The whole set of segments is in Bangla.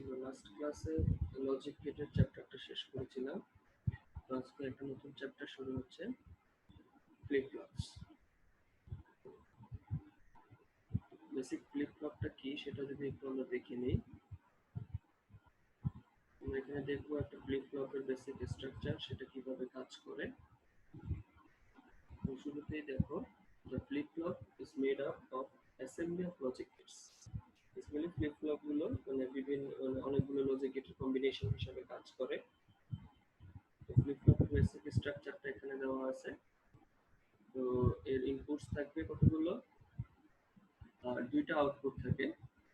আমরা লাস্ট ক্লাসে লজিক গেটের চ্যাপ্টারটা শেষ করেছিলাম। তো আজকে একটা নতুন চ্যাপ্টার শুরু হচ্ছে, ফ্লিপ ফ্লপস। বেসিক ফ্লিপ ফ্লপটা কি সেটা যদি একটু আমরা দেখে নিই। আমরা এখানে দেখবো একটা ফ্লিপ ফ্লপের বেসিক স্ট্রাকচার, সেটা কিভাবে কাজ করে। তো শুরুতেই দেখো, the flip flop is made up of assembly of logic gates. Basically flip flop গুলো বিভিন্ন অনেকগুলো লজিক গেটের কম্বিনেশন হিসেবে কাজ করে। তো ফ্লিপ ফ্লপের বেসিক স্ট্রাকচারটা এখানে দেওয়া আছে। তো এর ইনপুটস থাকবে কতগুলো, দুইটা আউটপুট থাকে।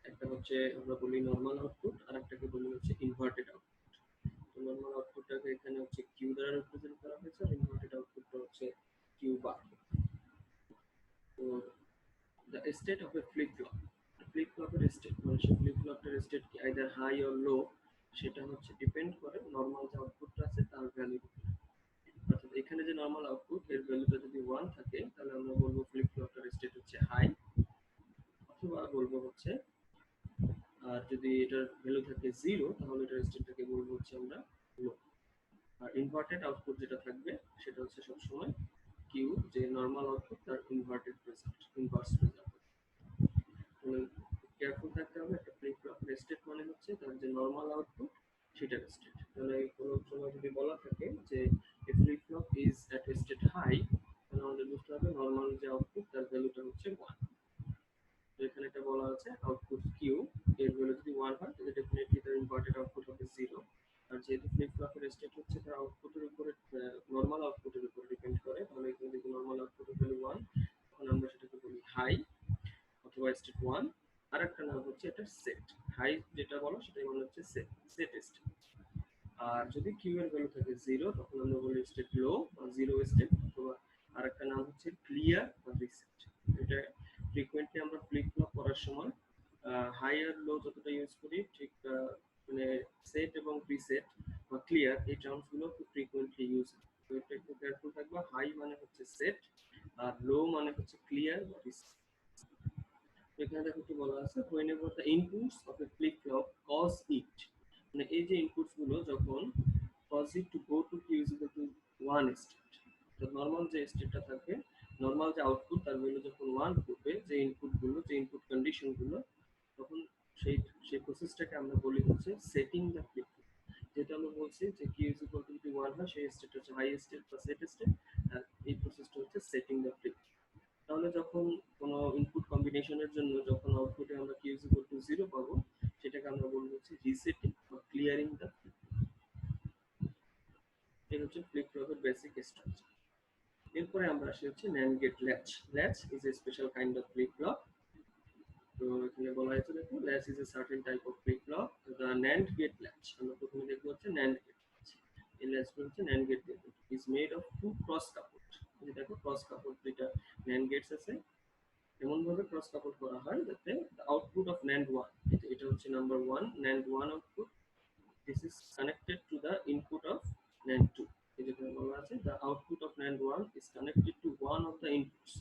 একটা হচ্ছে আমরা বলি নরমাল আউটপুট, আর একটাকে বলি হচ্ছে ইনভার্টেড আউটপুট। তো নরমাল আউটপুটটাকে এখানে হচ্ছে কিউ দ্বারা রিপ্রেজেন্ট করা হয়েছে, আর ইনভার্টেড আউটপুটটা হচ্ছে কিউ বার। তো the state of a flip flop, flip ফ্লপের স্টেট মানে সেই ফ্লিপ ফ্লপটার স্টেট কি আইদার হাই অর লো, সেটা হচ্ছে ডিপেন্ড করে নরমাল যে আউটপুটটা আছে তার ভ্যালু। অর্থাৎ এখানে যে নরমাল আউটপুট এর ভ্যালুটা যদি 1 থাকে তাহলে আমরা বলবো ফ্লিপ ফ্লপটার স্টেট হচ্ছে হাই, অথবা বলবো হচ্ছে, আর যদি এটার ভ্যালু থাকে 0 তাহলে এটার স্টেটটাকে বলবো হচ্ছে আমরা লো। আর ইনভার্টেড আউটপুট যেটা থাকবে সেটা হচ্ছে সবসময় কিউ, যে নরমাল আউটপুট তার inverted result, inverse result. Careful থাকতে হবে, একটা ফ্লিপ ফ্লপের স্টেট মানে হচ্ছে তার যে নরমাল আউটপুট সেটার স্টেট। তাহলে কোনো সময় যদি বলা থাকে যে a flip flop is at state high, তাহলে আমাদের বুঝতে হবে নরমাল যে আউটপুট তার ভ্যালুটা হচ্ছে 1। এখানে এটা বলা আছে আউটপুট কিউ এর ভ্যালু যদি 1 হয় তাহলে ডেফিনেটলি তার ইনভার্টেড আউটপুট হবে 0। আর যেহেতু ফ্লিপ ফ্লপের স্টেট হচ্ছে তার আউটপুটের উপরে, নরমাল আউটপুটের উপরে ডিপেন্ড করে, তাহলে এখানে যদি নরমাল আউটপুটের ভ্যালু 1, তখন আমরা সেটাকে বলি হাই অথবা স্টেট 1। আর একটা নাম হচ্ছে এটা সেট। হাই যেটা বলো সেটাই মানে হচ্ছে সেট, সেট স্টেট। আর যদি কিউ এর ভ্যালু থাকে 0 তখন আমরা বলি স্টেট লো বা 0 স্টেট, অথবা আরেকটা নাম হচ্ছে ক্লিয়ার বা রিসেট। এটা ফ্রিকোয়েন্টলি আমরা ফ্লিপ ফ্লপ করার সময় হাই আর লো যতটা ইউজ করি, ঠিক মানে সেট এবং রিসেট বা ক্লিয়ার এই টার্মস গুলো খুব ফ্রিকোয়েন্টলি ইউজ হয়। তো এটা একটু কেয়ারফুল থাকবা, হাই মানে হচ্ছে সেট আর লো মানে হচ্ছে ক্লিয়ার বা রিসেট। এখানে দেখো কি বলা আছে, whenever the inputs of a flip flop cause it, মানে এই যে ইনপুটস গুলো যখন cause it to go to q is equal to 1 state, তো নরমাল যে স্টেটটা থাকে, নরমাল যে আউটপুট তার ভ্যালু যখন 1 করবে, যে ইনপুট গুলো, যে ইনপুট কন্ডিশন গুলো, তখন সেই সেই প্রসেসটাকে আমরা বলি হচ্ছে সেটিং দ্য ফ্লিপ ফ্লপ। যেটা আমরা বলছি যে q is equal to যদি 1 হয় সেই স্টেট হচ্ছে হাই স্টেট বা সেট স্টেট, আর এই প্রসেসটা হচ্ছে সেটিং দ্য ফ্লিপ। তাহলে যখন কোনো ইনপুট কম্বিনেশনের জন্য যখন আউটপুটে আমরা কিউ ইজ ইকুয়াল টু 0 পাবো, সেটাকে আমরা বলবো হচ্ছে রিসেটিং বা ক্লিয়ারিং দ্য। এই হচ্ছে ফ্লিপ ফ্লপের বেসিক স্ট্রাকচার। এরপরে আমরা আসি হচ্ছে NAND gate latch. Latch is a special kind of flip flop. তো এখানে বলা হয়েছে দেখো, latch is a certain type of flip flop, the NAND gate latch. আমরা প্রথমে দেখবো হচ্ছে ন্যান্ড গেট ল্যাচ। এই ল্যাচগুলো হচ্ছে NAND gate is made of two cross coupled. এই দেখো ক্রস কাপড় দুইটা ন্যান্ড গেটস আছে, এমন ভাবে ক্রস কাপড় করা হয় যাতে the output of NAND 1, এটা হচ্ছে number 1 NAND 1 output, this is connected to the input of NAND 2। এই যে বলা আছে the output of NAND 1 is connected to one of the inputs,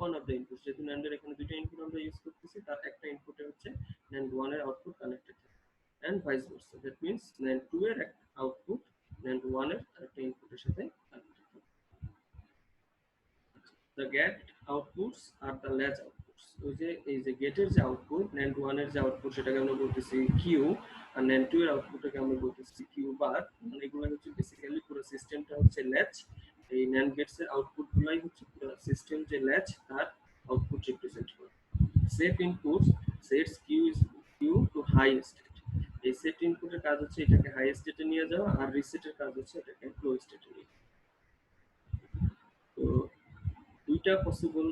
one of the inputs। যেহেতু NAND এর এখানে দুটো ইনপুট আমরা ইউজ করতেছি, তার একটা ইনপুটে হচ্ছে NAND 1 এর আউটপুট কানেক্টেড থাকে, and vice versa, that means NAND 2 এর একটা আউটপুট NAND 1 এর আরেকটা ইনপুটের সাথে কানেক্টেড থাকে। The gate outputs are the latch outputs। ওই যে এই যে গেটের যে আউটপুট, NAND 1 এর যে আউটপুট সেটাকে আমরা বলতেছি কিউ, আর NAND 2 এর আউটপুটটাকে আমরা বলতেছি কিউ বার। মানে এগুলো হচ্ছে বেসিক্যালি পুরো সিস্টেমটা হচ্ছে ল্যাচ। এই NAND গেটস এর আউটপুট গুলাই হচ্ছে পুরো সিস্টেম যে ল্যাচ তার আউটপুট রিপ্রেজেন্ট করে। Set inputs sets Q to high state. এই সেট ইনপুটের কাজ হচ্ছে এটাকে হাই স্টেটে নিয়ে যাওয়া, আর রিসেটের কাজ হচ্ছে এটাকে লো স্টেটে নিয়ে। তো দুইটা পসিবল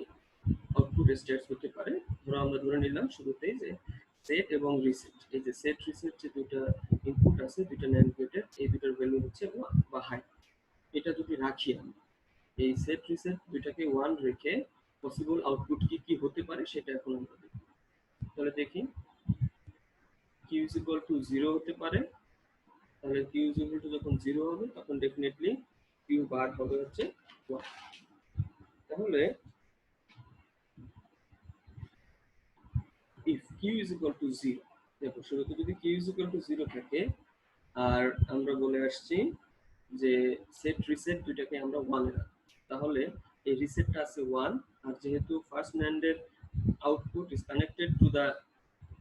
আউটপুট স্টেটস হতে পারে। ধরো আমরা ধরে নিলাম শুরুতেই যে সেট এবং রিসেট, এই যে সেট রিসেট যে দুইটা ইনপুট আছে দুইটা ন্যান্ড গেটের, এই দুইটার ভ্যালু হচ্ছে 1 বা হাই। এটা যদি রাখি আমরা এই সেট রিসেট দুইটাকে 1 রেখে পসিবল আউটপুট কি কি হতে পারে সেটা এখন আমরা দেখব। তাহলে দেখি, কিউ ইজ ইকুয়াল টু 0 হতে পারে। তাহলে কিউ ইজ ইকুয়াল টু যখন 0 হবে তখন ডেফিনেটলি কিউ বার হবে হচ্ছে 1। তাহলে if q is equal to 0, দেখো শুরুতে যদি কিউ ইজ ইকুয়াল টু 0 থাকে আর আমরা বলে আসছি যে সেট রিসেট দুইটাকে আমরা 1 এ রাখি, তাহলে এই রিসেটটা আছে 1, আর যেহেতু ফার্স্ট ন্যান্ডের output is connected to the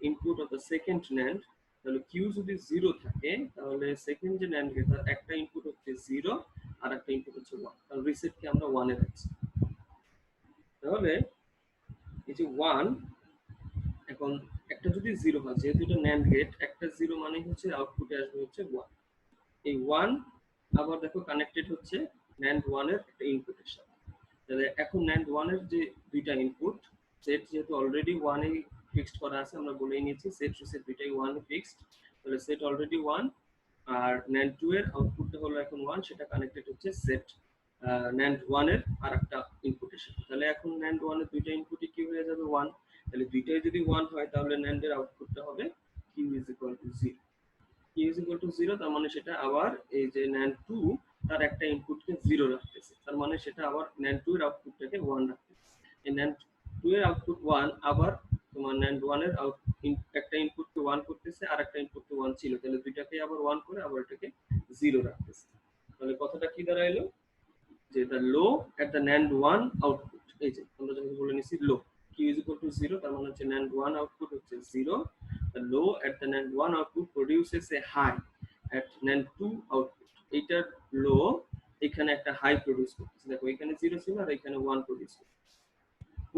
input of the second NAND, তাহলে কিউ যদি 0 থাকে তাহলে সেকেন্ড যে ন্যান্ড গেট তার একটা ইনপুট হচ্ছে 0 আর একটা ইনপুট হচ্ছে 1, তাহলে রিসেটকে আমরা 1 এ রাখছি। তাহলে এই যে 1, এখন একটা যদি 0 হয়, যেহেতু এটা ন্যান্ড গেট, একটা 0 মানে হচ্ছে আউটপুটে আসবে হচ্ছে 1। এই 1 আবার দেখো কানেক্টেড হচ্ছে NAND 1 এর একটা ইনপুটের সাথে। তাহলে এখন NAND 1 এর যে দুইটা ইনপুট, সেট যেহেতু অলরেডি 1 এ ফিক্সড করা আছে, আমরা বলেই নিয়েছি সেট রিসেট দুইটাই 1 এ ফিক্সড, তাহলে সেট অলরেডি 1 আর NAND 2 এর আউটপুটটা হলো এখন 1, সেটা কানেক্টেড হচ্ছে সেট NAND 1 এর আরেকটা ইনপুটের সাথে। তাহলে এখন NAND 1 এর দুইটা ইনপুটই কি হয়ে যাবে 1, তাহলে দুইটাই যদি 1 হয় তাহলে NAND এর আউটপুটটা হবে q is equal to 0। q is equal to 0 তার মানে সেটা আবার এই যে NAND 2 তার একটা ইনপুটকে 0 রাখতেছে, তার মানে সেটা আবার NAND 2 এর আউটপুটটাকে 1 রাখতেছে। এই NAND 2 এর আউটপুট 1 আবার তোমার NAND 1 এর একটা ইনপুটকে 1 করতেছে আর একটা ইনপুটকে 1 ছিল, তাহলে দুইটাকে আবার 1 করে আবার এটাকে 0 রাখতেছে। তাহলে কথাটা কি দাঁড়াইলো যে the low at the NAND 1 output, এই যে আমরা যখন বলে নিছি low q is equal to 0, তার মানে হচ্ছে NAND 1 output হচ্ছে 0, the low at the NAND 1 output produces a high at NAND 2 output। এইটার লো এখানে একটা হাই প্রডিউস করতেছে, দেখো এখানে 0 ছিল আর এখানে 1 প্রডিউস করতেছে,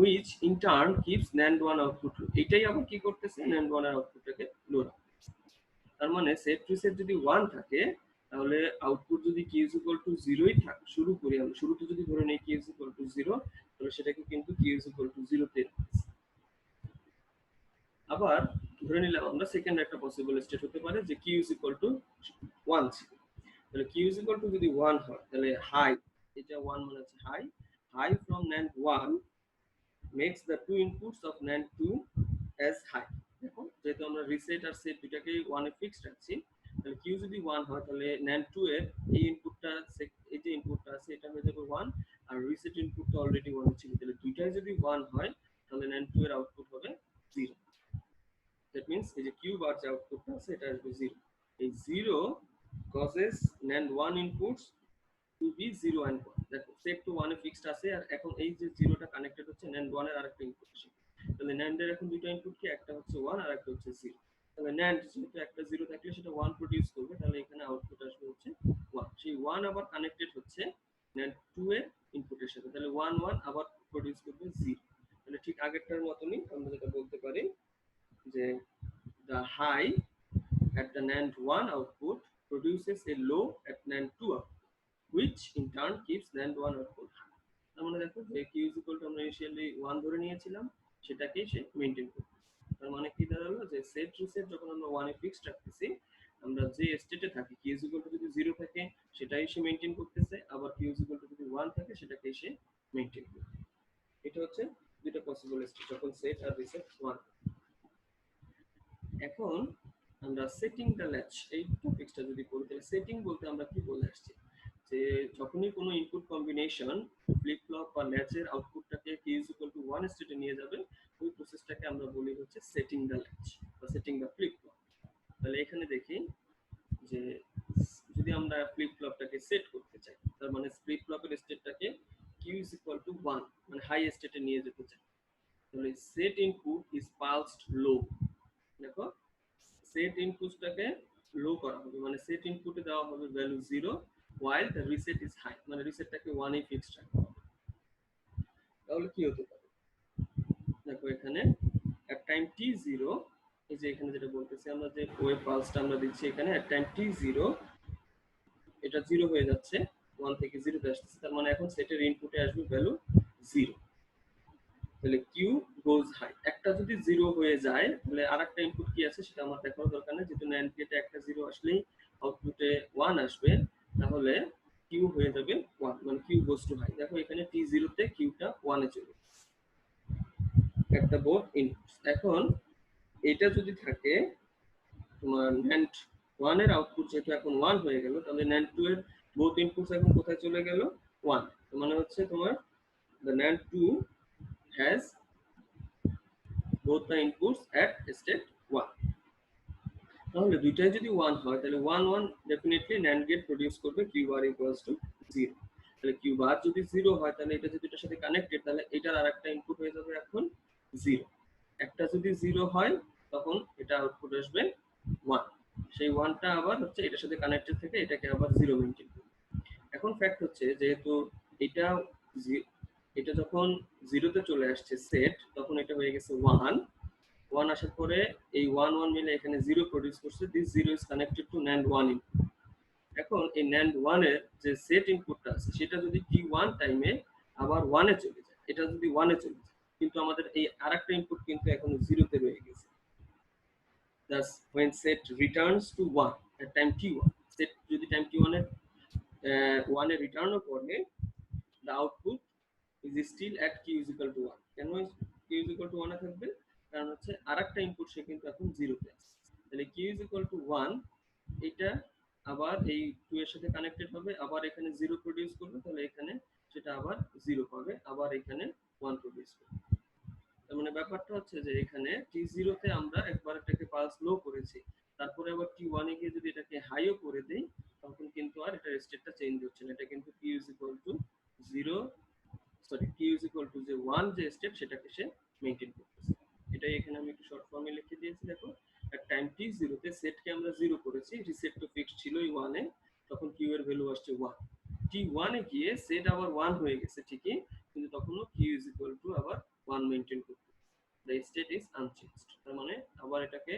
which in turn keeps NAND 1 output low। এটাই আবার কি করতেছে NAND 1 এর আউটপুটটাকে লো রাখতেছে। তার মানে সেট রিসেট যদি 1 থাকে তাহলে আউটপুট যদি q is equal to 0 ই থাকে, শুরু করি আমরা শুরুতে যদি ধরে নেই q is equal to 0, তাহলে সেটাকে কিন্তু q is equal to 0 তে রাখতেছি। আবার ধরে নিলাম আমরা সেকেন্ড একটা পসিবল স্টেট হতে পারে যে q is equal to 1 ছিল, তাহলে q is equal to যদি 1 হয় তাহলে হাই, এটা 1 মানে হচ্ছে high, high from NAND 1 makes the two inputs of NAND 2 as high। দেখো যেহেতু আমরা রিসেট আর সেট দুটাকেই 1 এ ফিক্সড রাখছি, তাহলে q যদি 1 হয় তাহলে NAND 2 এর এই ইনপুটটা, এই যে ইনপুটটা আছে এটা হয়ে যাবে 1 আর রিসেট ইনপুটটা অলরেডি 1 ছিল, তাহলে দুইটাই যদি 1 হয় তাহলে NAND 2 এর আউটপুট হবে 0। দ্যাট মিন্স এই যে কিউব আর যে আউটপুটটা আছে এটা আসবে 0। এই 0 causes NAND 1 inputs to be 0 and 1। দেখো সেট টু 1 এ ফিক্সড আছে আর এখন এই যে 0টা কানেক্টেড হচ্ছে NAND 1 এর আরেকটা ইনপুটের সাথে, তাহলে NAND এর এখন দুটো ইনপুট কি, একটা হচ্ছে 1 আর একটা হচ্ছে 0। তাহলে NAND যেহেতু একটা 0 থাকলে সেটা 1 প্রডিউস করবে, তাহলে এখানে আউটপুট আসবে হচ্ছে 1। সেই 1 আবার কানেক্টেড হচ্ছে NAND 2 এর ইনপুটের সাথে, তাহলে 1 1 আবার প্রডিউস করবে 0। তাহলে ঠিক আগেরটার মতনই আমরা যেটা বলতে পারি যে the high at the NAND 1 output produces a low at NAND 2 output, which in turn keeps NAND 1 output high। তার মানে দেখো যে q is equal to আমরা ইনিশিয়ালি 1 ধরে নিয়েছিলাম, সেটাকেই সে মেইনটেইন করবে। তার মানে কি দাঁড়ালো যে সেট রিসেট যখন আমরা 1 এ ফিক্সড রাখতেছি, আমরা যে স্টেটে থাকি q is equal to যদি 0 থাকে সেটাই সে মেইনটেইন করতেছে, আবার q is equal to যদি 1 থাকে সেটাকেই সে মেইনটেইন করবে। এটা হচ্ছে দুটো পসিবল স্টেট যখন সেট আর রিসেট 1। এখন আমরা সেটিং দ্য ল্যাচ এই টপিকটা যদি পড়ি, তাহলে সেটিং বলতে আমরা কি বলে আসছি যে যখনই কোনো ইনপুট কম্বিনেশন ফ্লিপ ফ্লপ বা ল্যাচের আউটপুটটাকে q is equal to 1 স্টেটে নিয়ে যাবে, ওই প্রসেসটাকে আমরা বলি হচ্ছে সেটিং দ্য ল্যাচ বা সেটিং দ্য ফ্লিপ ফ্লপ। তাহলে এখানে দেখি যে যদি আমরা ফ্লিপ ফ্লপটাকে সেট করতে চাই, তার মানে flip ফ্লপের স্টেটটাকে q is equal to 1 মানে হাই স্টেটে নিয়ে যেতে চাই, তাহলে সেট ইনপুট ইজ পালসড লো। দেখো সেট ইনপুটটাকে লো করা হবে, মানে সেট ইনপুটে দেওয়া হবে value 0 while the reset is high, মানে রিসেটটাকে 1 এ ফিক্সড রাখা হবে। তাহলে কি হতে পারে, দেখো এখানে at time t0, এই যে এখানে যেটা বলতেছি আমরা যে ওয়েভ পালসটা আমরা দিচ্ছি এখানে at time t0 এটা 0 হয়ে যাচ্ছে, 1 থেকে 0 তে আসছে, তার মানে এখন সেটের ইনপুটে আসবে ভ্যালু 0, তাহলে কিউ গোজ হাই। একটা যদি 0 হয়ে যায় তাহলে আরেকটা ইনপুট কি আছে সেটা আমার দেখার দরকার নেই, যেহেতু NAND গেটে একটা 0 আসলেই আউটপুটে 1 আসবে, তাহলে কিউ হয়ে যাবে 1 মানে কিউ গোজ টু হাই। দেখো এখানে t0 তে কিউটা 1 এ চলে একটা বোর্ড ইনপুটস। এখন এটা যদি থাকে তোমার NAND 1 এর আউটপুট যেহেতু এখন 1 হয়ে গেল, তাহলে NAND 2 এর বোথ ইনপুটস এখন কোথায় চলে গেল 1, মানে হচ্ছে তোমার the NAND 2 has both the inputs at state 1। তাহলে দুইটাই যদি 1 হয় তাহলে 1 1 ডেফিনেটলি NAND গেট প্রডিউস করবে কিউ বার ইকুয়ালস টু 0। তাহলে কিউ বার যদি 0 হয় তাহলে এটা যদি এটার সাথে কানেক্টেড তাহলে এটার আরেকটা ইনপুট হয়ে যাবে এখন 0। একটা যদি 0 হয় তখন এটা আউটপুট আসবে 1। সেই 1টা আবার হচ্ছে এটার সাথে কানেক্টেড থেকে এটাকে আবার 0 মেইনটেইন করবে। এখন ফ্যাক্ট হচ্ছে যেহেতু এটা এটা যখন 0 তে চলে আসছে সেট তখন এটা হয়ে গেছে 1। 1 আসার পরে এই 1 1 মিলে এখানে 0 প্রডিউস করছে। This 0 is connected to NAND 1 input. এখন এই NAND 1 এর যে সেট ইনপুটটা আছে সেটা যদি T1 টাইমে আবার 1 এ চলে যায়, এটা যদি 1 এ চলে যায়, কিন্তু আমাদের এই আরেকটা ইনপুট কিন্তু এখনো 0 তে রয়ে গেছে। Thus when set returns to 1 at time T1, set যদি টাইম T1 এ 1 এ রিটার্নও করে, the output is still at q is equal to 1। কেন q is equal to 1 এ থাকবে? কারণ হচ্ছে আরেকটা ইনপুট সে কিন্তু এখন 0 তে আছে। তাহলে q is equal to 1 এটা আবার এই 2 এর সাথে কানেক্টেড হবে, আবার এখানে 0 প্রডিউস করবে, তাহলে এখানে সেটা আবার 0 পাবে, আবার এখানে 1 প্রডিউস করবে। তার মানে ব্যাপারটা হচ্ছে যে এখানে T0 তে আমরা একবার এটাকে পালস লো করেছি, তারপরে আবার T1 এ গিয়ে যদি এটাকে হাইও করে দেই তখন কিন্তু আর এটার স্টেটটা চেঞ্জ হচ্ছে না। এটা কিন্তু q is equal to 0 sorry q is equal to যে 1 যে স্টেট সেটাকে সে মেইনটেইন করতেছে। এটাই এখানে আমি একটু শর্ট ফর্মে লিখে দিয়েছি। দেখো at টাইম t0 তে সেটকে আমরা 0 করেছি, রিসেট তো ফিক্সড ছিলই 1 এ, তখন q এর ভ্যালু আসছে 1। t1 এ গিয়ে সেট আবার 1 হয়ে গেছে ঠিকই, কিন্তু তখনও q is equal to আবার 1 মেইনটেইন করতে। the state is unchanged। তার মানে আবার এটাকে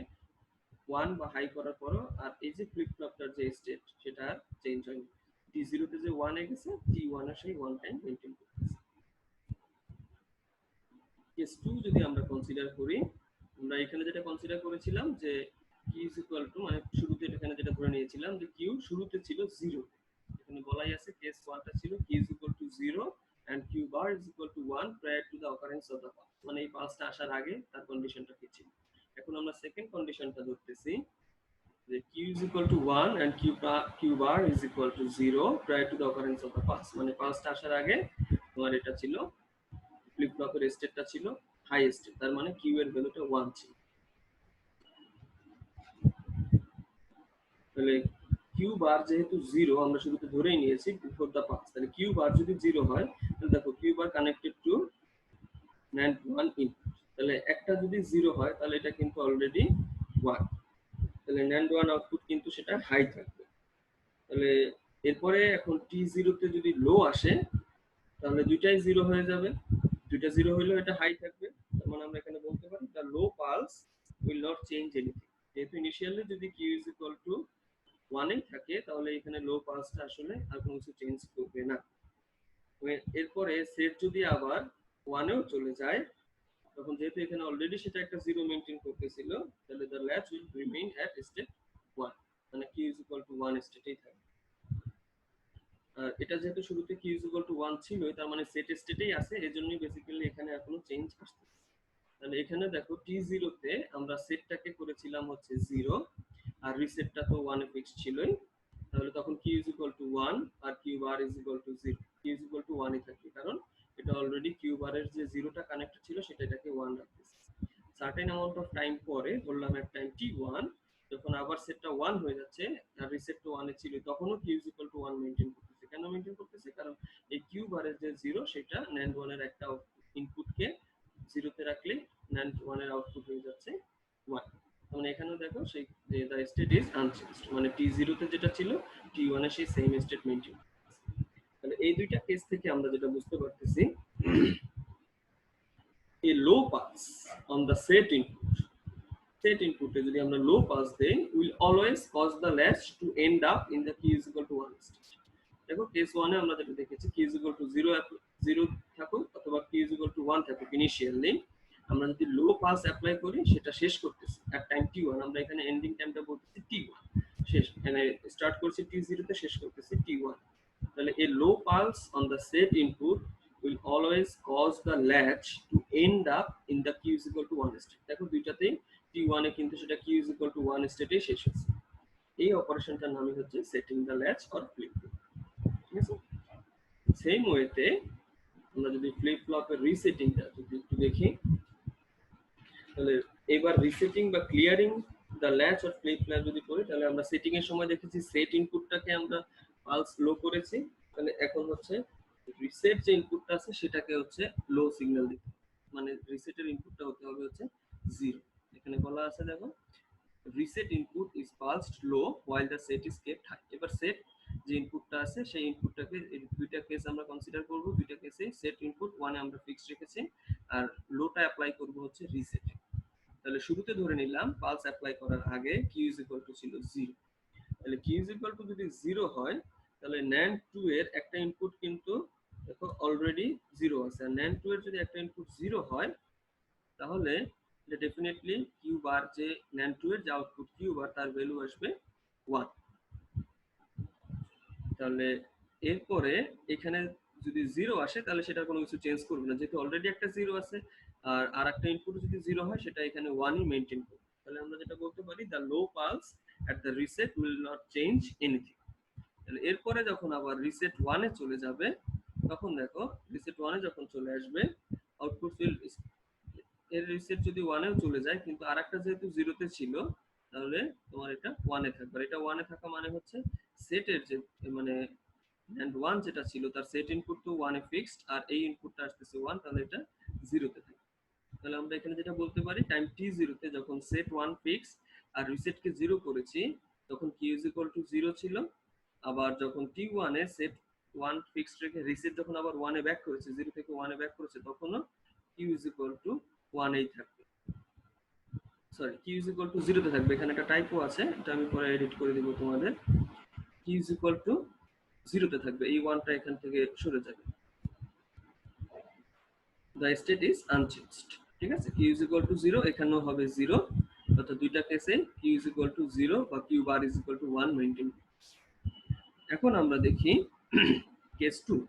1 বা হাই করার পরও আর এই যে ফ্লিপ ফ্লপটার যে স্টেট সেটা আর চেঞ্জ হয়নি। t0 তে যে 1 এ গেছে t1 এর সেই 1 টাইম মেইনটেইন করতেছে। কেস 2 যদি আমরা কনসিডার করি, আমরা এখানে যেটা কনসিডার করেছিলাম যে q is equal to মানে শুরুতে এখানে যেটা ধরে নিয়েছিলাম যে q শুরুতে ছিল 0। এখানে বলাই আছে কেস 1 টা ছিল q is equal to 0 and q bar is equal to 1 prior to the occurrence of the pulse। মানে এই পালসটা আসার আগে তার কন্ডিশনটা কি ছিল। এখন আমরা সেকেন্ড কন্ডিশনটা ধরতেছি যে q is equal to 1 and q bar is equal to 0 prior to the occurrence of the pulse। মানে পালসটা আসার আগে তোমার এটা ছিল ফ্লিপ ফ্লপের স্টেটটা ছিল হাই স্টেট, তার মানে কিউ এর ভ্যালুটা 1 ছিল। তাহলে কিউ বার যেহেতু 0 আমরা শুরুতে ধরেই নিয়েছি বিফোর দা পাস, তাহলে কিউ বার যদি 0 হয় তাহলে দেখো Q bar connected to NAND 1 input, তাহলে একটা যদি 0 হয় তাহলে এটা কিন্তু অলরেডি 1, তাহলে NAND 1 আউটপুট কিন্তু সেটা হাই থাকবে। তাহলে এরপরে এখন T0 তে যদি লো আসে তাহলে দুইটাই 0 হয়ে যাবে, দুইটা 0 হইলেও এটা হাই থাকবে। তার মানে আমরা এখানে বলতে পারি the low pulse will not change anything। যেহেতু ইনিশিয়ালি যদি q is equal to 1 এ থাকে তাহলে এখানে লো পালসটা আসলে আর কোনো কিছু চেঞ্জ করবে না। এরপরে সেট যদি আবার 1 এও চলে যায় তখন যেহেতু এখানে অলরেডি সেটা একটা 0 মেইনটেইন করতেছিল, তাহলে the latch will remain at state 1, মানে q is equal to 1 স্টেটেই থাকবে। আর এটা যেহেতু শুরুতে q is equal to 1 ছিল তার মানে সেট স্টেটেই আছে, এজন্যই বেসিক্যালি এখানে আর কোনো চেঞ্জ আসছে। তাহলে এখানে দেখো T0 তে আমরা সেটটাকে করেছিলাম হচ্ছে 0 আর রিসেটটা তো 1 এ ফিক্সড ছিলই, তাহলে তখন q is equal to 1 R q bar is equal to 0। q is equal to 1 ই থাকবে কারণ এটা অলরেডি q bar এর যে 0টা কানেক্টেড ছিল সেটা এটাকে 1 রাখতেছে। সার্টেন অ্যামাউন্ট অফ টাইম পরে বললাম এক টাইম t1 যখন আবার সেটটা 1 হয়ে যাচ্ছে আর রিসেট তো 1 এ ছিল তখনও q is equal to 1 maintain করতেছে। কেন মেইনটেইন করতেছে? কারণ এই q bar এর যে 0 সেটা NAND 1 এর একটা ইনপুটকে 0 তে রাখলে NAND 1 এর আউটপুট হয়ে যাচ্ছে 1। মানে এখানেও দেখো সেই যে the state is unchanged, মানে t0 তে যেটা ছিল t1 এ সেই সেম স্টেট মেইনটেইন। তাহলে এই দুইটা কেস থেকে আমরা যেটা বুঝতে পারতেছি a low pulse on the set input এ যদি আমরা লো পালস দেই will always cause the latch to end up in the q is equal to 1 state। দেখো কেস 1 এ আমরা যেটা দেখেছি q is equal to 0 থাকুক অথবা q is equal to 1 থাকুক, ইনিশিয়ালি আমরা যদি লো পালস অ্যাপ্লাই করি সেটা শেষ করতেছি at time t1। আমরা এখানে এন্ডিং টাইমটা বলতেছি t1, শেষ মানে স্টার্ট করছি t0 তে শেষ করতেছি t1। তাহলে a low pulse on the set input will always cause the latch to end up in the q is equal to 1 state। দেখো দুইটাতেই t1 এ কিন্তু সেটা q is equal to 1 স্টেটে শেষ হচ্ছে। এই অপারেশনটার নামই হচ্ছে setting the latch or flip. ঠিক আছে, সেম ওয়েতে আমরা যদি ফ্লিপ ফ্লপের রিসেটিংটা যদি একটু দেখি তাহলে এবার রিসেটিং বা clearing the latch or flip flap যদি করি তাহলে আমরা সেটিং এর সময় দেখেছি সেট ইনপুটটাকে আমরা পালস লো করেছি, তাহলে এখন হচ্ছে রিসেট যে ইনপুটটা আছে সেটাকে হচ্ছে লো সিগন্যাল দিতে, মানে রিসেটের ইনপুটটা হতে হবে হচ্ছে 0। এখানে বলা আছে দেখো reset input is pulsed low while the set is kept high। এবার সেট যে ইনপুটটা আছে সেই ইনপুটটাকে দুইটা কেস আমরা কনসিডার করব, দুইটা কেসে সেট ইনপুট 1 এ আমরা ফিক্সড রেখেছি আর লোটা অ্যাপ্লাই করব হচ্ছে রিসেট। তাহলে শুরুতে ধরে নিলাম পালস অ্যাপ্লাই করার আগে কিউ ইজ ইকুয়াল টু ছিল 0, তাহলে কিউ ইজ ইকুয়াল টু যদি 0 হয় তাহলে NAND 2 এর একটা ইনপুট কিন্তু দেখো অলরেডি 0 আছে, আর NAND 2 এর যদি একটা ইনপুট 0 হয় তাহলে এটা ডেফিনেটলি কিউ বার যে NAND 2 এর যে আউটপুট কিউ বার তার ভ্যালু আসবে 1। তাহলে এরপরে এখানে যদি 0 আসে তাহলে সেটা কোনো কিছু চেঞ্জ করবে না, যেহেতু অলরেডি একটা 0 আছে, আর আরেকটা ইনপুট যদি 0 হয় সেটা এখানে 1ই মেইনটেইন করবে। তাহলে আমরা যেটা বলতে পারি the low pulse at the reset will not change anything. তাহলে এরপরে যখন আবার রিসেট 1 এ চলে যাবে তখন দেখো রিসেট 1 এ যখন চলে আসবে আউটপুট ফিল্ড এর রিসেট যদি 1 এও চলে যায় কিন্তু আরেকটা যেহেতু 0 তে ছিল তাহলে তোমার এটা 1 এ থাকবে। এটা 1 এ থাকা মানে হচ্ছে সেটের যে মানে and 1 যেটা ছিল তার সেট ইনপুট তো 1 এ ফিক্সড আর এই ইনপুটটা আসতেছে 1, তাহলে এটা 0 তে থাকবে। তাহলে আমরা এখানে যেটা বলতে পারি টাইম t0 তে যখন সেট 1 ফিক্স আর রিসেট কে 0 করেছি তখন q is equal to 0 ছিল, আবার যখন t1 এ সেট 1 ফিক্সড রেখে রিসেট যখন আবার 1 এ ব্যাক করেছে 0 থেকে 1 এ ব্যাক করেছে তখনও q is equal to 1 এই থাকবে, sorry q is equal to 0 তে থাকবে। এখানে একটা টাইপো আছে, এটা আমি পরে এডিট করে দিব তোমাদের। q is equal to 0 তে থাকবে, এই 1টা এখান থেকে সরে যাবে। the state is unchanged, ঠিক আছে। q is equal to 0 এখানেও হবে 0, অর্থাৎ দুইটা কেসে q is equal to 0 বা q bar is equal to 1 maintain. এখন আমরা দেখি কেস 2,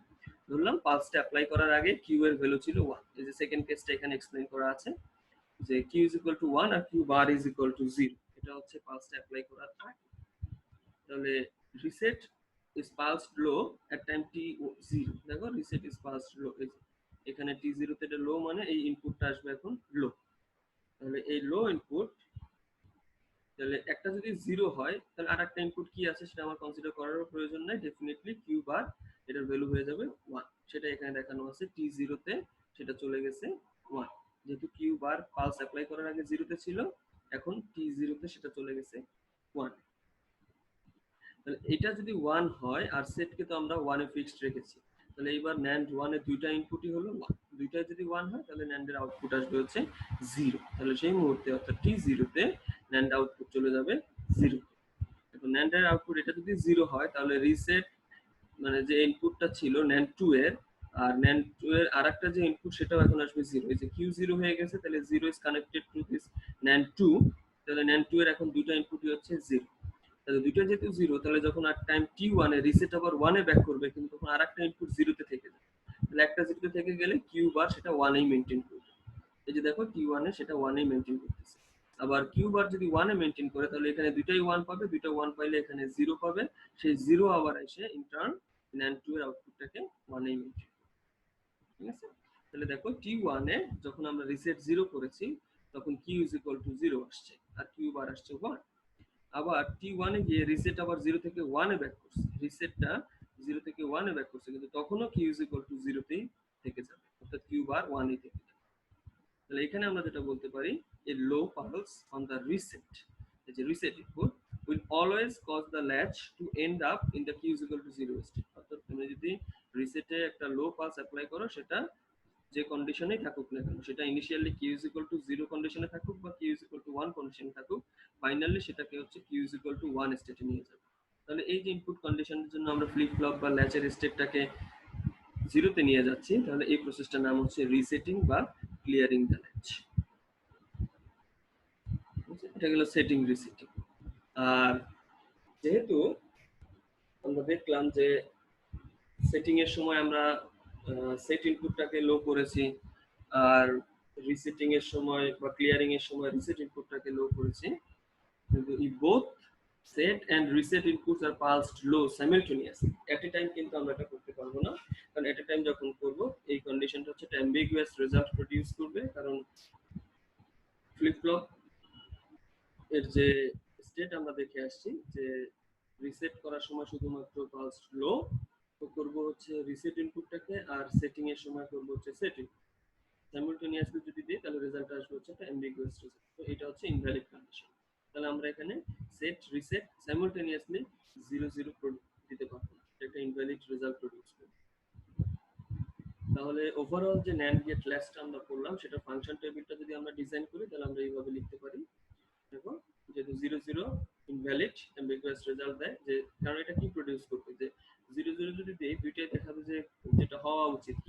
ধরলাম পালসটা অ্যাপ্লাই করার আগে q এর ভ্যালু ছিল 1। এই যে সেকেন্ড কেসটা এখানে এক্সপ্লেইন করা আছে যে q is equal to 1 R q bar is equal to 0, এটা হচ্ছে পালসটা অ্যাপ্লাই করার আগে। তাহলে reset is pulsed low at time t0, দেখো রিসেট is pulsed low, এখানে t0 তে এটা লো মানে এই ইনপুটটা আসবে এখন লো। তাহলে এই লো ইনপুট, তাহলে একটা যদি 0 হয় তাহলে আরেকটা ইনপুট কি আছে সেটা আমার কনসিডার করার প্রয়োজন নাই, ডেফিনেটলি কিউ বার এটার ভ্যালু হয়ে যাবে 1, সেটা এখানে দেখানো আছে t0 তে সেটা চলে গেছে 1, যেহেতু কিউ বার পালস অ্যাপ্লাই করার আগে 0 তে ছিল এখন t0 তে সেটা চলে গেছে 1। তাহলে এটা যদি 1 হয় আর সেটকে তো আমরা 1 এ ফিক্সড রেখেছি, তাহলে এইবার NAND 1 এর দুইটা ইনপুটই হলো 1, দুইটাই যদি 1 হয় তাহলে NAND এর আউটপুট আসবে হচ্ছে 0। তাহলে সেই মুহূর্তে অর্থাৎ t0 তে NAND আউটপুট চলে যাবে 0। এখন NAND এর আউটপুট এটা যদি 0 হয় তাহলে রিসেট মানে যে ইনপুটটা ছিল NAND 2 এর আর NAND 2 এর আরেকটা যে ইনপুট সেটাও এখন আসবে 0, এই যে q0 হয়ে গেছে তাহলে 0 is connected to this NAND 2, তাহলে NAND 2 এর এখন দুইটা ইনপুটই হচ্ছে 0। তাহলে দুইটা যেহেতু 0 তাহলে যখন আর টাইম t1 এ রিসেট আবার 1 এ ব্যাক করবে কিন্তু তখন আরেকটা ইনপুট 0 তে থেকে যাবে, তাহলে একটা 0 তে থেকে গেলে কিউ বার সেটা 1 এই মেইনটেইন করবে। এই যে দেখো t1 এ সেটা 1 এই মেইনটেইন করতেছে। আবার কিউ বার যদি 1 এ মেইনটেইন করে তাহলে এখানে দুইটাই 1 পাবে, দুইটা 1 পাইলে এখানে 0 পাবে, সেই 0 আবার এসে ইন্টার্ন NAND 2 এর আউটপুটটাকে 1 এই মেইনটেইন করবে, ঠিক আছে। তাহলে দেখো t1 এ যখন আমরা রিসেট 0 করেছি তখন q is equal to 0 আসছে আর কিউ বার আসছে 1। আবার t1 এ গিয়ে রিসেট আবার 0 থেকে 1 এ ব্যাক করছে, রিসেটটা 0 থেকে 1 এ ব্যাক করছে কিন্তু তখনও q is equal to 0 তেই থেকে যাবে, অর্থাৎ q বার 1 এই থেকে যাবে। তাহলে এখানে আমরা যেটা বলতে পারি a low pulse on the reset, এই যে reset input will always cause the latch to end up in the q is equal to 0 state, অর্থাৎ তুমি যদি রিসেটে একটা লো পালস অ্যাপ্লাই করো সেটা যে কন্ডিশনেই থাকুক না কেন, সেটা initially q is equal to 0 কন্ডিশনে থাকুক বা q is equal to 1 কন্ডিশনে থাকুক, ফাইনালি সেটাকে হচ্ছে q is equal to 1 স্টেটে নিয়ে যাবে। তাহলে এই যে ইনপুট কন্ডিশনের জন্য আমরা ফ্লিপ ফ্লপ বা ল্যাচের স্টেটটাকে 0 তে নিয়ে যাচ্ছি, তাহলে এই প্রসেসটার নাম হচ্ছে রিসেটিং বা ক্লিয়ারিং দ্য ল্যাচ। এটা গেল সেটিং রিসেটিং। আর যেহেতু আমরা দেখলাম যে সেটিং এর সময় আমরা সেট ইনপুটটাকে লো করেছি আর রিসেটিং এর সময় বা ক্লিয়ারিং এর সময় রিসেট ইনপুটটাকে লো করেছি, কিন্তু এই both set and reset inputs are pulsed low simultaneously at a time কিন্তু আমরা এটা করতে পারবো না, কারণ এট এ টাইম যখন করব এই কন্ডিশনটা হচ্ছে অ্যাম্বিগুয়াস রেজাল্ট প্রোডিউস করবে, কারণ ফ্লিপ ফ্লপ এর যে স্টেট আমরা দেখে আসছি যে রিসেট করার সময় শুধুমাত্র পালস লো তো করব হচ্ছে রিসেট ইনপুটটাকে, আর সেটিং এর সময় করব হচ্ছে সেটিং। সাইমultaneously যদি দিই তাহলে রেজাল্ট আসবে হচ্ছে একটা অ্যাম্বিগুয়াস রেজাল্ট। তো এটা হচ্ছে ইনভ্যালিড কন্ডিশন। তাহলে আমরা এখানে সেট রিসেট সাইমultaneously 0 0 দিতে পারবো না, এটা ইনভ্যালিড রেজাল্ট প্রডিউস করবে। তাহলে ওভারঅল যে NAND গেট ল্যাচটা আমরা করলাম সেটা ফাংশন টেবিলটা যদি আমরা ডিজাইন করি তাহলে আমরা এইভাবে লিখতে পারি। দেখো যেহেতু 0 0 ইনভ্যালিড অ্যাম্বিগুয়াস রেজাল্ট দেয়, যে কারণ এটা কি প্রডিউস করবে, যে 0 0 যদি দেই দুইটাই দেখাবে যে যেটা হওয়া উচিত q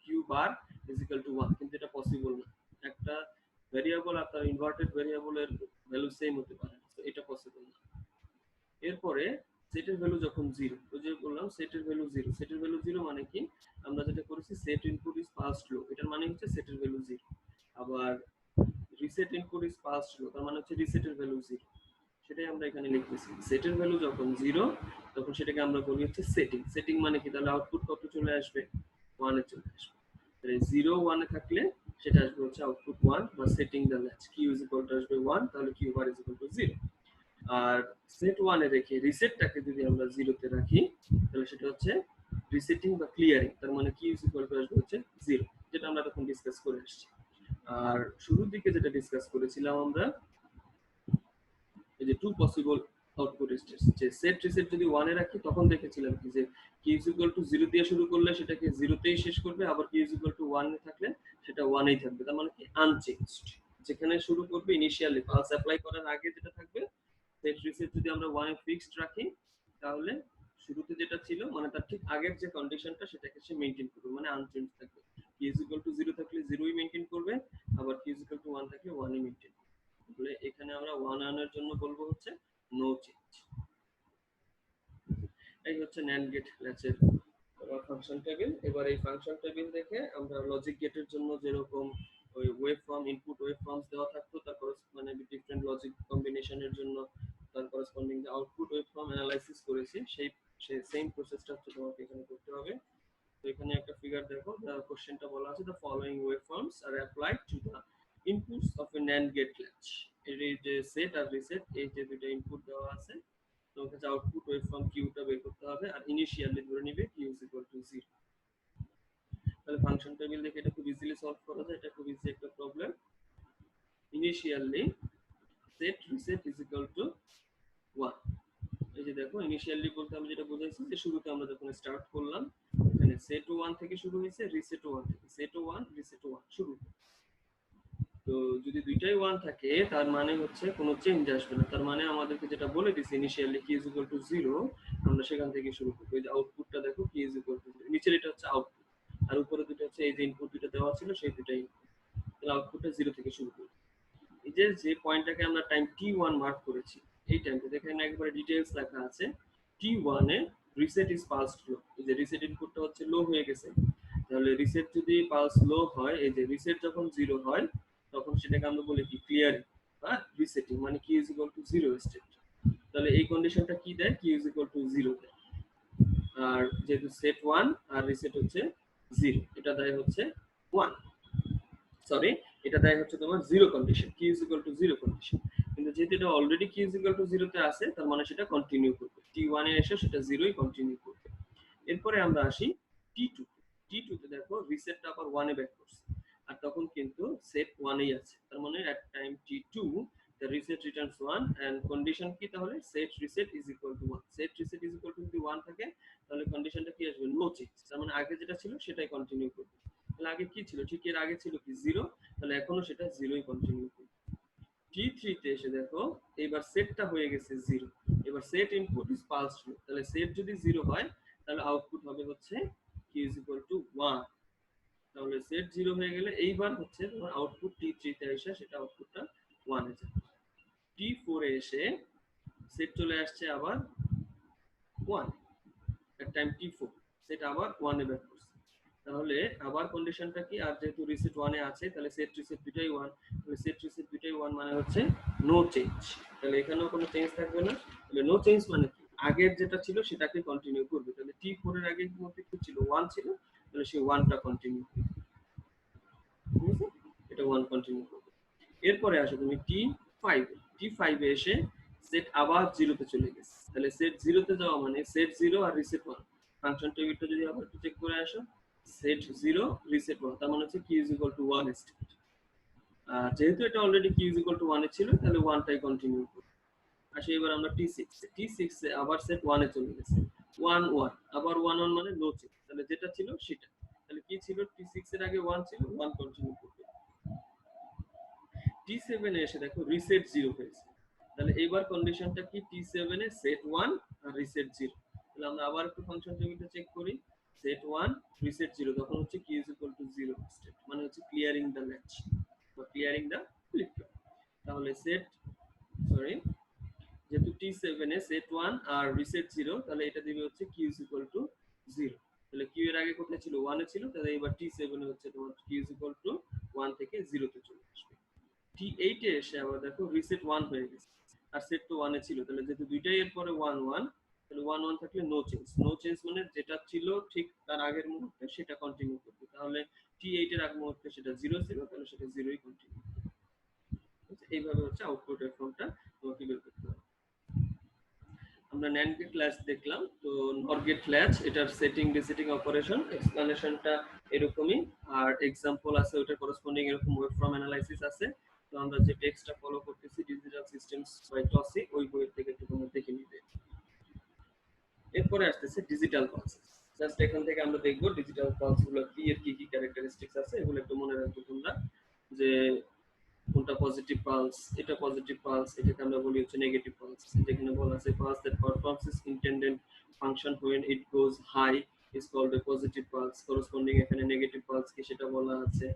q bar = 1, কিন্তু এটা পসিবল না। একটা ভেরিয়েবল আর তার ইনভার্টেড ভেরিয়েবলের ভ্যালু সেম হতে পারে, তো এটা পসিবল না। এরপরে সেটের ভ্যালু যখন 0, তো যে বললাম সেটের ভ্যালু 0, সেটের ভ্যালু 0 মানে কি, আমরা যেটা করেছি সেট ইনপুট ইজ পাসড লো, এটার মানে হচ্ছে সেটের ভ্যালু 0। আবার রিসেট ইনপুট ইজ পাসড লো, তার মানে হচ্ছে রিসেটের ভ্যালু 0। সেটাই আমরা এখানে লিখতেছি, সেটের ভ্যালু যখন 0 তখন সেটাকে আমরা বলি হচ্ছে সেটিং। সেটিং মানে কি, তাহলে আউটপুট কত চলে আসবে, 1 এ চলে আসবে। তাহলে 0 1 এ থাকলে সেটা আসবে হচ্ছে আউটপুট 1 বা সেটিং দ্য ল্যাচ q আসবে 1, তাহলে q bar 0। আর সেট 1 এ রেখে রিসেটটাকে যদি আমরা 0 তে রাখি তাহলে সেটা হচ্ছে রিসেটিং বা ক্লিয়ারিং, তার মানে q আসবে হচ্ছে 0, যেটা আমরা তখন ডিসকাস করে আসছি। আর শুরুর দিকে যেটা ডিসকাস করেছিলাম আমরা, এই যে টু পসিবল আউটপুট স্টেটস, যে সেট রিসেট যদি 1 এ রাখি তখন দেখেছিলাম কি যে q 0 দিয়ে শুরু করলে সেটাকে 0 তেই শেষ করবে, আবার q 1 এ থাকলে সেটা 1 এই থাকবে, তার মানে কি আনচেঞ্জড। যেখানে শুরু করবে ইনিশিয়ালি পালস অ্যাপ্লাই করার আগে যেটা থাকবে, সেট রিসেট যদি আমরা 1 এ ফিক্সড রাখি তাহলে শুরুতে যেটা ছিল মানে তার ঠিক আগের যে কন্ডিশনটা সেটাকে সে মেইনটেইন করবে, মানে আনচেঞ্জ থাকবে। q 0 থাকলে 0 ই মেইনটেইন করবে, আবার q 1 থাকলে 1 ই মেইনটেইন করবে। তাহলে এখানে আমরা 1 আনার জন্য বলবো হচ্ছে নো চেঞ্জ। এই হচ্ছে NAND গেট ল্যাচের ফাংশন টেবিল। এবার এই ফাংশন টেবিল দেখে আমরা লজিক গেটের জন্য যেরকম ওই wave form input wave forms দেওয়া থাকতো, তারপর মানে ডিফারেন্ট লজিক কম্বিনেশনের জন্য তার করসপন্ডিং যে আউটপুট ওয়েভ ফর্ম অ্যানালাইসিস করেছি সেই সেম প্রসেসটা হচ্ছে তোমাকে এখানে করতে হবে। তো এখানে একটা ফিগার দেখো, কোশ্চেনটা বলা আছে the following waveforms are applied to the inputs of a NAND gate latch. এর এই যে সেট আর রিসেট, এই যে দুটো ইনপুট দেওয়া আছে, তোমাকে যে আউটপুট ওয়েভ ফর্ম কিউটা বের করতে হবে, আর ইনিশিয়ালি ধরে নিবে q 0। তাহলে ফাংশন টেবিল দেখে এটা খুব ইজিলি সলভ করা যায়, এটা খুব ইজি একটা প্রবলেম। Initially set reset = 1। এই যে দেখো ইনিশিয়ালি বলতে আমি যেটা বুঝাইছি যে শুরুতে আমরা যখন স্টার্ট করলাম এখানে সেট 1 থেকে শুরু হয়েছে, রিসেট 1 থেকে, সেট 1 রিসেট 1 শুরু। তো যদি দুইটাই 1 থাকে তার মানে হচ্ছে কোনো চেঞ্জ আসবে না, তার মানে আমাদেরকে যেটা বলে দিছে ইনিশিয়ালি q 0, আমরা সেখান থেকে শুরু করব। এই যে আউটপুটটা দেখো q 0, নিচের এটা হচ্ছে আউটপুট আর উপরে দুটো হচ্ছে এই যে ইনপুট দুটো দেওয়া ছিল সেই দুটাই। তাহলে আউটপুটটা 0 থেকে শুরু করব। এই যে যে পয়েন্টটাকে আমরা টাইম t1 মার্ক করেছি, এই টাইমটা দেখেন একবারে ডিটেইলস লেখা আছে t1 a reset is pulsed low. এই যে রিসেট ইনপুটটা হচ্ছে লো হয়ে গেছে, তাহলে রিসেট যদি পালস লো হয়, এই যে রিসেট যখন 0 হয় তখন সেটাকে আমরা বলি কি ক্লিয়ারিং বা রিসেটিং, মানে q 0 স্টেট। তাহলে এই কন্ডিশনটা কি দেয়, q 0 দেয়। আর যেহেতু সেট 1 আর রিসেট হচ্ছে 0, এটা দেয় হচ্ছে 1, সরি এটা দেয় হচ্ছে তোমার 0 কন্ডিশন, q 0 কন্ডিশন। কিন্তু যেহেতু এটা অলরেডি q 0 তে আছে তার মানে সেটা কন্টিনিউ করবে, t1 এ এসে সেটা 0ই কন্টিনিউ করবে। এরপরে আমরা আসি t2। t2 তে দেখো রিসেটটা আবার 1 এ ব্যাক করছে, আর তখন কিন্তু সেট 1 এই আছে, তার মানে এট time t2 the reset returns 1 and condition কি, তাহলে set reset is equal to 1, set reset is equal to যদি 1 থাকে তাহলে কন্ডিশনটা কি আসবে, নো চেঞ্জ, তার মানে আগে যেটা ছিল সেটাই কন্টিনিউ করবে। তাহলে আগে কি ছিল, ঠিক এর আগে ছিল কি 0, তাহলে এখনো সেটা 0ই কন্টিনিউ করবে। t3 তে এসে দেখো এবার সেটটা হয়ে গেছে 0, এবার সেট ইনপুট ইজ পালস লো, তাহলে সেট যদি 0 হয় তাহলে আউটপুট হবে হচ্ছে q 1। তাহলে সেট 0 হয়ে গেলে এইবার হচ্ছে তোমার আউটপুট t3 তে এসে সেটা আউটপুটটা 1 এ যাবে। t4 এ এসে সেট চলে আসছে আবার 1, এট টাইম t4 সেটা আবার 1 এ ব্যাক করছে, তাহলে আবার কন্ডিশনটা কি, আর যেহেতু রিসেট 1 এ আছে তাহলে সেট রিসেট দুটাই 1, তাহলে সেট রিসেট দুটাই 1 মানে হচ্ছে নো চেঞ্জ। তাহলে এখানেও কোনো চেঞ্জ থাকবে না, তাহলে নো চেঞ্জ মানে কি, আগের যেটা ছিল সেটাকে কন্টিনিউ করবে। তাহলে t4 এর আগে মধ্যে কি ছিল, 1 ছিল, তাহলে সেই 1টা কন্টিনিউ করবে, ঠিক আছে, এটা 1 কন্টিনিউ করবে। এরপরে আসো তুমি t5, T5 এ এসে সেট আবার জিরোতে চলে গেছে। তাহলে সেট জিরোতে যাওয়া মানে সেট জিরো আর রিসেট ওয়ান। ফাংশন টেবিলটা যদি আবার একটু চেক করে আসো, সেট জিরো রিসেট ওয়ান, তার মানে হচ্ছে Q is equal to one state. যেহেতু এটা already Q is equal to ওয়ানে ছিল, তাহলে ওয়ানটাই কন্টিনিউ করবো। আসি এবার আমরা টি সিক্স এ আবার সেট ওয়ানে চলে গেছে, ওয়ান ওয়ান, আবার ওয়ান ওয়ান মানে নো চেঞ্জ, তাহলে যেটা ছিল সেটা। তাহলে কি ছিল, টি6 এর আগে ওয়ান ছিল, ওয়ান কন্টিনিউ করবে। টি7 এ এসে দেখো রিসেট জিরো হয়েছে, তাহলে এইবার কন্ডিশনটা কি, টি7 এ সেট ওয়ান আর রিসেট জিরো। তাহলে আমরা আবার একটু ফাংশন টেবিলটা চেক করি, সেট ওয়ান রিসেট জিরো, তখন হচ্ছে Q is equal to zero state, মানে হচ্ছে ক্লিয়ারিং দ্য ল্যাচ বা ক্লিয়ারিং দ্য ফ্লিপ ফ্লপ। তাহলে সেট, সরি, যেহেতু টি7 এ সেট ওয়ান আর রিসেট জিরো, তাহলে এটা দিবে হচ্ছে Q is equal to zero. তাহলে কিউ এর আগে কোথায় ছিল, ওয়ানে ছিল, তাহলে এবার টি7 এ হচ্ছে তোমার Q is equal to one থেকে জিরোতে চলে আসবে। টি8 এ এসে আবার দেখো রিসেট ওয়ান হয়ে গেছে, আর সেট তো ওয়ানে ছিল, তাহলে যেহেতু দুইটাই এর পরে ওয়ান ওয়ান, তাহলে ওয়ান ওয়ান থাকলে নো চেঞ্জ। নো চেঞ্জ মানে যেটা ছিল ঠিক তার আগের মুহূর্তে সেটা কন্টিনিউ করবে। তাহলে টি8 এর আগ মুহূর্তে সেটা জিরো ছিল, তাহলে সেটা জিরোই কন্টিনিউ। এইভাবে হচ্ছে আউটপুটের ফর্মটা তোমাকে বের করতে হবে। আমরা NAND গেট ল্যাচ দেখলাম, তো নর গেট ল্যাচ, এটার সেটিং রিসেটিং অপারেশন এক্সপ্লেনেশনটা এরকমই, আর এক্সাম্পল আছে ওটা করসপন্ডিং এরকম ওয়েব ফর্ম অ্যানালাইসিস আছে। তো আমরা যে টেক্সটটা ফলো করতেছি ডিজিটাল সিস্টেমস বাই টসি, ওই বইয়ের থেকে একটু তোমরা দেখে নিবে। এরপরে আসতেছে ডিজিটাল পালসেস। জাস্ট এখান থেকে আমরা দেখবো ডিজিটাল পালস গুলো কি, এর কি কি ক্যারেক্টারিস্টিক্স আছে, এগুলো একটু মনে রাখবো তোমরা, যে কোনটা পজিটিভ পালস, এটা পজিটিভ পালস, এটাকে আমরা বলি হচ্ছে নেগেটিভ পালস। যেখানে বলা আছে pulse that performs is intended function when it goes high is called a positive pulse, corresponding এখানে নেগেটিভ পালস কি সেটা বলা আছে।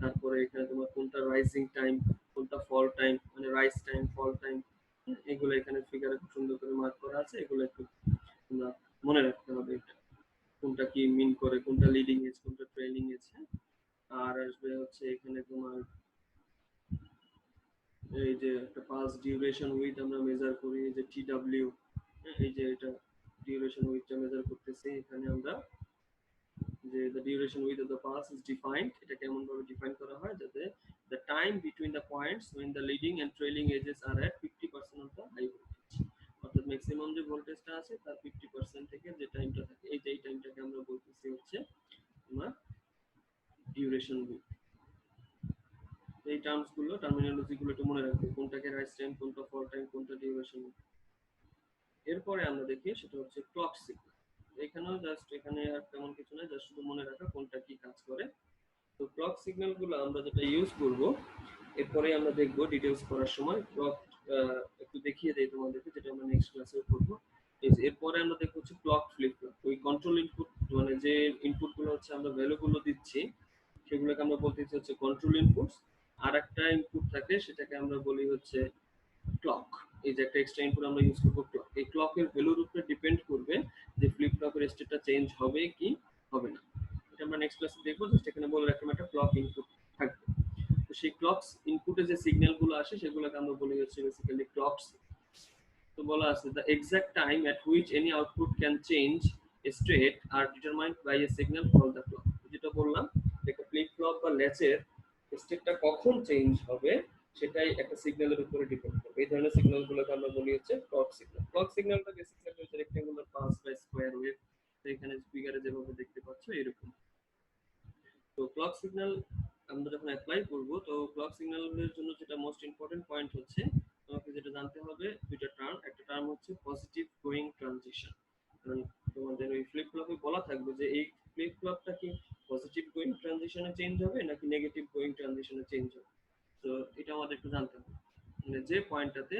তারপরে এখানে তোমার কোনটা রাইজিং টাইম, কোনটা ফল টাইম, মানে রাইজ টাইম, ফল টাইম, এগুলো এখানে ফিগারে খুব সুন্দর করে মার্ক করা আছে, এগুলো একটু তোমরা মনে রাখতে হবে, এটা কোনটা কি মিন করে, কোনটা লিডিং এজ, কোনটা ট্রেইলিং এজ। আর আসবে হচ্ছে এখানে তোমার এই যে একটা পাস ডিউরেশন উইথ আমরা মেজার করি, এই যে টিডব্লিউ, এই যে এটা ডিউরেশন উইথটা মেজার করতেছি এখানে আমরা, যে the duration with of the pass is defined, এটা কেমন ভাবে ডিফাইন করা হয়, যাতে the time between the points when the leading and trailing edges are at 50% of the high voltage, অর্থাৎ ম্যাক্সিমাম যে ভোল্টেজটা আছে তার 50% থেকে যে টাইমটা থাকে, এই যে এই টাইমটাকে আমরা বলতেছি হচ্ছে তোমার ডিউরেশন উইথ। এই টার্মস গুলো, টার্মিনোলজি গুলো একটু মনে রাখবে, কোনটাকে রাইজ টাইম, কোনটা ফল টাইম, কোনটা ডিউরেশন। এরপরে আমরা দেখি সেটা হচ্ছে ক্লক সিগন্যাল। এখানেও জাস্ট এখানে আর তেমন কিছু না, জাস্ট শুধু মনে রাখা কোনটা কি কাজ করে। তো ক্লক সিগন্যাল গুলো আমরা যেটা ইউজ করব, এরপরে আমরা দেখব ডিটেইলস করার সময় ক্লক একটু দেখিয়ে দেই তোমাদেরকে, যেটা আমরা নেক্সট ক্লাসে করব। এরপরে আমরা দেখব হচ্ছে ক্লক ফ্লিপ ফ্লপ। ওই কন্ট্রোল ইনপুট, মানে যে ইনপুট গুলো হচ্ছে আমরা ভ্যালু গুলো দিচ্ছি, সেগুলোকে আমরা বলতেছি হচ্ছে কন্ট্রোল ইনপুটস। আর একটা ইনপুট থাকে, সেটাকে আমরা বলি হচ্ছে ক্লক। এই যে একটা এক্সট্রা ইনপুট আমরা ইউজ করব ক্লক, এই ক্লকের ভ্যালুর উপরে ডিপেন্ড করবে যে ফ্লিপ ফ্লপের স্টেটটা চেঞ্জ হবে কি হবে না। এটা আমরা নেক্সট ক্লাসে দেখবো, জাস্ট এখানে বলে রাখলাম একটা ক্লক ইনপুট থাকবে। তো সেই ক্লক ইনপুটে যে সিগন্যাল গুলো আসে সেগুলোকে আমরা বলি হচ্ছে বেসিক্যালি ক্লক। তো বলা আছে the exact time at which any output can change a state are determined by a signal called the clock। যেটা বললাম, একটা ফ্লিপ ফ্লপ বা ল্যাচের স্টেটটা কখন চেঞ্জ হবে সেটাই একটা সিগন্যালের উপরে ডিপেন্ড করবে। এই ধরনের সিগন্যালগুলোকে আমরা বলি হচ্ছে ক্লক সিগন্যাল। ক্লক সিগন্যালটা বেসিক্যালি হচ্ছে রেক্ট্যাঙ্গুলার পালস বা স্কয়ার ওয়েভ। তো এখানে ফিগারে যেভাবে দেখতে পাচ্ছ এরকম। তো ক্লক সিগন্যাল আমরা যখন অ্যাপ্লাই করব, তো ক্লক সিগন্যালের জন্য যেটা মোস্ট ইম্পর্টেন্ট পয়েন্ট হচ্ছে, তোমাকে যেটা জানতে হবে দুইটা টার্ম। একটা টার্ম হচ্ছে পজিটিভ গোয়িং ট্রানজিশন, কারণ তোমাদের ওই ফ্লিপ ফ্লপে বলা থাকবে যে এই ফ্লিপ ফ্লপটা কি পজিটিভ গোয়িং ট্রানজিশনে চেঞ্জ হবে নাকি নেগেটিভ গোয়িং ট্রানজিশনে চেঞ্জ হবে। তো এটা আমাদের একটু জানতে হবে, মানে যে পয়েন্টটাতে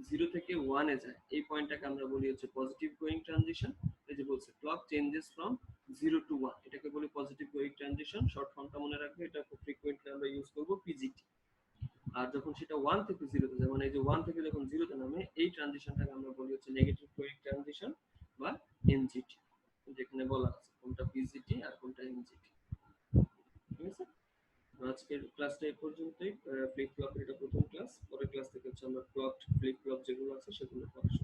0 থেকে 1 এ যায় এই পয়েন্টটাকে আমরা বলি হচ্ছে পজিটিভ গোয়িং ট্রানজিশন। এই যে বলছে ক্লক চেঞ্জেস ফ্রম 0 to 1, এটাকে বলি পজিটিভ গোয়িং ট্রানজিশন। শর্ট ফর্মটা মনে রাখবে, এটা খুব ফ্রিকোয়েন্টলি আমরা ইউজ করব পিজিটি। আর যখন সেটা 1 থেকে 0 তে যায়, মানে এই যে 1 থেকে যখন 0 তে নামে, এই ট্রানজিশনটাকে আমরা বলি হচ্ছে নেগেটিভ গোয়িং ট্রানজিশন বা এনজিটি। যেখানে বলা আছে কোনটা পিজিটি আর কোনটা এনজিটি। ঠিক আছে, আজকের ক্লাসটা এই পর্যন্তই। ফ্লিপ ফ্লপের এটা প্রথম ক্লাস, পরের ক্লাস থেকে হচ্ছে আমরা ক্লক ফ্লিপ ফ্লপ যেগুলো আছে সেগুলো পড়াশোনা